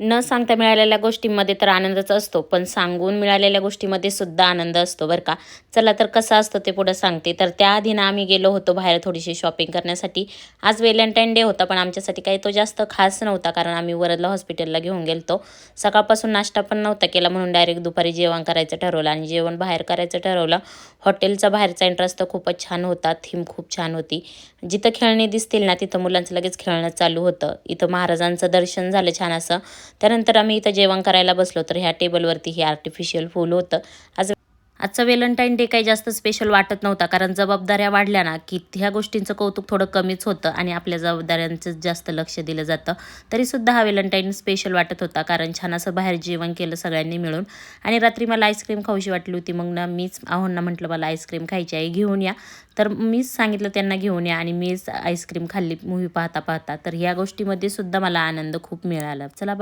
न सांगता मिळालेल्या गोष्टींमध्ये तर आनंदच असतो, पण सांगून मिळालेल्या गोष्टीमध्ये सुद्धा आनंद असतो बरं का. चला तर कसं असतं ते पुढं सांगते. तर त्याआधी ना आम्ही गेलो होतो बाहेर थोडीशी शॉपिंग करण्यासाठी. आज व्हॅलेंटाईन डे होता, पण आमच्यासाठी काही तो जास्त खास नव्हता, कारण आम्ही वरदला हॉस्पिटलला घेऊन गेलो. सकाळपासून नाश्ता पण नव्हता केला, म्हणून डायरेक्ट दुपारी जेवण करायचं ठरवलं आणि जेवण बाहेर करायचं ठरवलं. हॉटेलचा बाहेरचा एंट्रन्स तर खूपच छान होता, थीम खूप छान होती. जिथं खेळणी दिसतील ना तिथं मुलांचं लगेच खेळणं चालू होतं. इथं महाराजांचं दर्शन झालं छान असं. त्यानंतर आम्ही इथं जेवण करायला बसलो, तर ह्या टेबलवरती हे आर्टिफिशियल फूल होतं. आजचा व्हॅलेंटाईन डे काही जास्त स्पेशल वाटत नव्हता, कारण जबाबदाऱ्या वाढल्या ना की ह्या गोष्टींचं कौतुक थोडं कमीच होतं आणि आपल्या जबाबदाऱ्यांचं जास्त लक्ष दिलं जातं. तरीसुद्धा हा व्हॅलेंटाईन स्पेशल वाटत होता, कारण छान असं बाहेर जेवण केलं सगळ्यांनी मिळून. आणि रात्री मला आईस्क्रीम खाऊशी वाटली होती, मग ना मीच आहोंना म्हटलं मला आईस्क्रीम खायची आहे, घेऊन या. तर मीच सांगितलं त्यांना घेऊन या आणि मीच आईस्क्रीम खाल्ली मूव्ही पाहता पाहता. तर ह्या गोष्टीमध्ये सुद्धा मला आनंद खूप मिळाला. चला